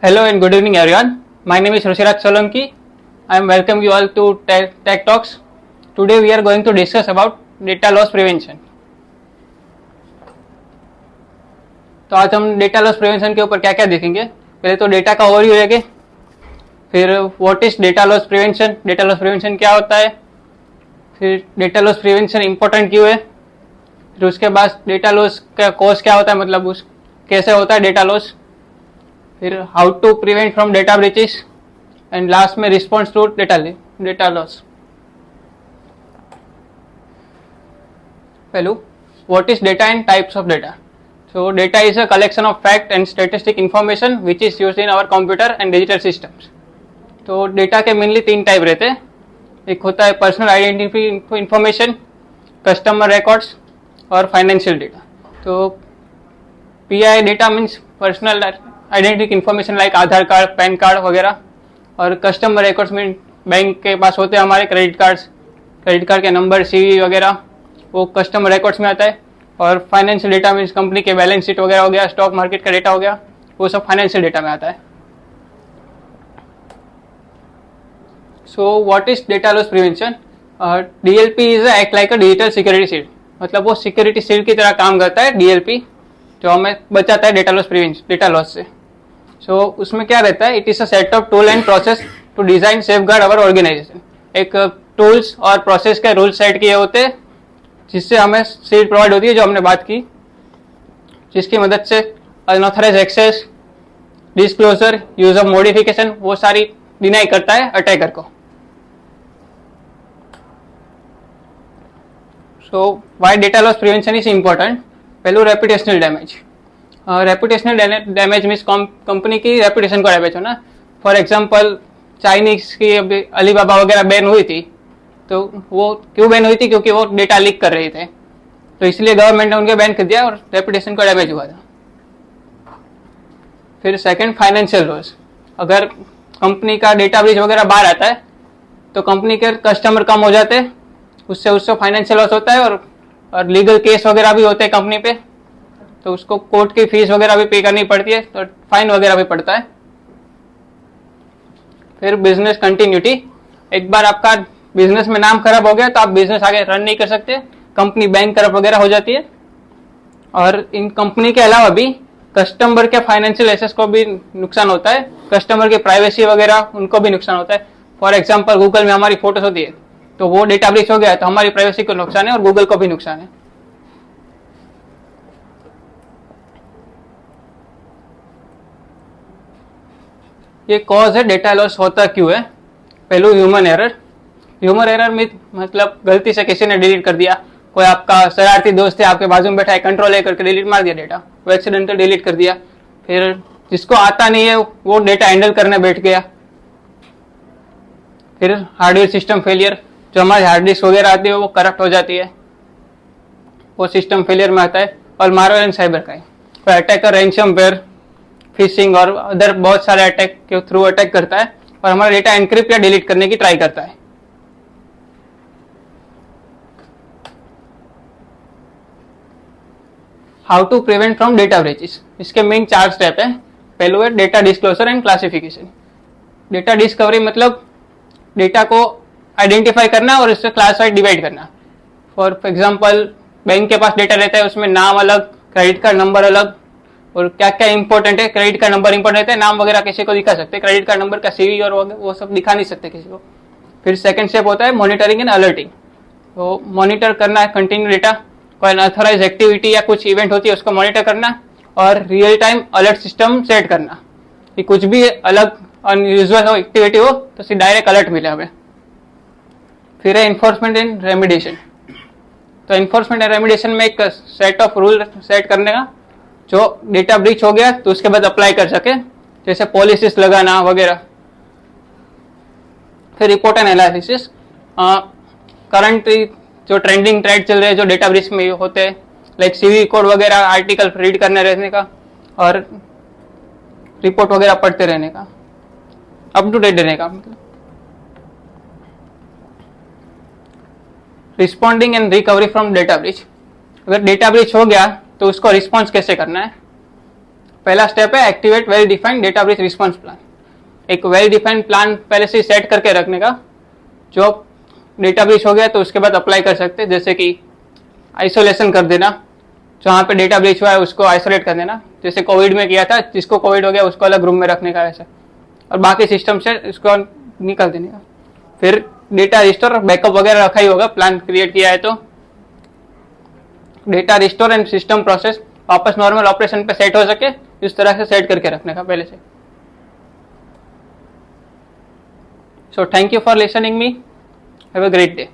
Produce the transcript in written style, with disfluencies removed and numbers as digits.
Hello and good evening everyone. My name is Rushiraj Solanki. I am welcome you all to Tech Talks. Today we are going to discuss about data loss prevention. तो आज हम data loss prevention के ऊपर क्या क्या देखेंगे. पहले तो डेटा का ओवरव्यू लेंगे, फिर what is data loss prevention, data loss prevention क्या होता है, फिर डेटा लॉस प्रिवेंशन इंपॉर्टेंट क्यों है, फिर उसके बाद डेटा लॉस का कॉज क्या होता है, मतलब उस कैसे होता है डेटा लॉस, फिर how to prevent from data breaches and last में रिस्पॉन्स टू डेटा लॉस. पहलू what is data and types of data. So data is a collection of fact and statistic information which is used in our computer and digital systems. तो data के mainly तीन type रहते हैं. एक होता है personal identity information, customer records और financial data. तो PI data means personal identity information like Aadhaar card, PAN card वगैरह, और कस्टमर रिकॉर्ड्स मीन बैंक के पास होते हैं हमारे क्रेडिट कार्ड के नंबर, सीवी वगैरह, वो कस्टमर रिकॉर्ड्स में आता है. और फाइनेंशियल डेटा मीन्स कंपनी के बैलेंस शीट वगैरह हो गया, स्टॉक मार्केट का डेटा हो गया, वो सब फाइनेंशियल डेटा में आता है. So what is data loss prevention. DLP is act like a digital security shield. मतलब वो सिक्योरिटी शील्ड की तरह काम करता है डीएलपी, जो हमें बचाता है डेटा लॉस से. सो उसमें क्या रहता है, it is a set of tool and process to design safeguard our organization. एक टूल्स और प्रोसेस के रूल सेट किए होते हैं जिससे हमें शील्ड प्रोवाइड होती है, जो हमने बात की, जिसकी मदद से unauthorised access, disclosure, use of modification, वो सारी डिनाई करता है अटैकर को. So why data loss prevention is important. पहलू reputational damage. Reputational damage means company की रेपुटेशन को डैमेज होना. फॉर एग्जाम्पल चाइनीज की अभी अलीबाबा वगैरह बैन हुई थी, तो वो क्यों बैन हुई थी, क्योंकि वो डेटा लीक कर रहे थे, तो इसलिए गवर्नमेंट ने उनके बैन कर दिया और रेपुटेशन को डैमेज हुआ था. फिर सेकंड फाइनेंशियल लॉस. अगर कंपनी का डेटा ब्रीच वगैरह बाहर आता है तो कंपनी के कस्टमर कम हो जाते हैं, उससे फाइनेंशियल लॉस होता है, और लीगल केस वगैरह भी होते हैं कंपनी पे, तो उसको कोर्ट की फीस वगैरह भी पे करनी पड़ती है, तो फाइन वगैरह भी पड़ता है. फिर बिजनेस कंटिन्यूटी. एक बार आपका बिजनेस में नाम खराब हो गया तो आप बिजनेस आगे रन नहीं कर सकते, कंपनी बैंक करप्ट वगैरह हो जाती है. और इन कंपनी के अलावा भी कस्टमर के फाइनेंशियल एसेट्स को भी नुकसान होता है, कस्टमर की प्राइवेसी वगैरह उनको भी नुकसान होता है. फॉर एग्जांपल गूगल में हमारी फोटोज होती है, तो वो डेटा ब्रीच हो गया तो हमारी प्राइवेसी को नुकसान है और गूगल को भी नुकसान है. ये कॉज है डेटा लॉस होता क्यों है. पहलू ह्यूमन एरर में मतलब गलती से किसी ने डिलीट कर दिया, कोई आपका शरारती दोस्त है आपके बाजू में बैठा है, कंट्रोल लेकर के डिलीट मार दिया डेटा, वो एक्सीडेंटल डिलीट कर दिया. फिर जिसको आता नहीं है वो डेटा हैंडल करने बैठ गया. फिर हार्डवेयर सिस्टम फेलियर, जो हमारी हार्ड डिस्क वगैरह आती है वो करप्ट हो जाती है, वो सिस्टम फेलियर में आता है. और मालवेयर एंड साइबर क्राइम. कोई अटैकर रैंसमवेयर, फिशिंग और अदर बहुत सारे अटैक के थ्रू अटैक करता है और हमारा डेटा एनक्रिप्ट या डिलीट करने की ट्राई करता है. How to prevent from data breaches. इसके मेन 4 स्टेप है. पहलू है data disclosure and classification. Data discovery मतलब डेटा को आइडेंटिफाई करना और इससे क्लासिफाइड डिवाइड करना. फॉर एग्जांपल बैंक के पास डेटा रहता है, उसमें नाम अलग, क्रेडिट कार्ड नंबर अलग, और क्या क्या इंपॉर्टेंट है. क्रेडिट कार्ड नंबर इंपॉर्टेंट रहता है, नाम वगैरह किसी को दिखा सकते हैं, क्रेडिट कार्ड नंबर का सीवी और वो सब दिखा नहीं सकते किसी को. फिर सेकंड स्टेप होता है मॉनिटरिंग एंड अलर्टिंग. तो मॉनिटर करना है कंटिन्यू डेटा, कोई अनऑथराइज एक्टिविटी या कुछ इवेंट होती है उसको मॉनिटर करना, और real time alert system set करना कि कुछ भी अलग अनयूजुअल हो, एक्टिविटी हो, तो सीधे डायरेक्ट अलर्ट मिले हमें. फिर है इन्फोर्समेंट एंड रेमिडिएशन. तो इन्फोर्समेंट एंड रेमिडिएशन में एक सेट ऑफ रूल सेट करने का, जो डेटा ब्रीच हो गया तो उसके बाद अप्लाई कर सके, जैसे पॉलिसीज लगाना वगैरह. फिर रिपोर्ट एंड एनालिसिस. करंट जो ट्रेंडिंग ट्रेड चल रहे हैं जो डेटा ब्रीच में होते हैं, लाइक सीवी कोड वगैरह, आर्टिकल रीड करने रहने का और रिपोर्ट वगैरह पढ़ते रहने का, अप टू डेट रहने का. मतलब responding and recovery from data breach. अगर डेटा ब्रीच हो गया तो उसको रिस्पॉन्स कैसे करना है. पहला स्टेप है activate well defined data breach response plan. एक वेल डिफाइंड प्लान पहले से सेट करके रखने का, जो डेटा ब्रीच हो गया तो उसके बाद अप्लाई कर सकते हैं, जैसे कि आइसोलेशन कर देना, जहाँ पे डेटा ब्रीच हुआ है उसको आइसोलेट कर देना, जैसे कोविड में किया था, जिसको कोविड हो गया उसको अलग रूम में रखने का ऐसा, और बाकी सिस्टम से इसको निकाल देने का। फिर डेटा रिस्टोर बैकअप वगैरह रखा ही होगा, प्लान क्रिएट किया है तो data restore and system process वापस नॉर्मल ऑपरेशन पे सेट हो सके, इस तरह से सेट करके रखने का पहले से। So thank you for listening me, have a great day.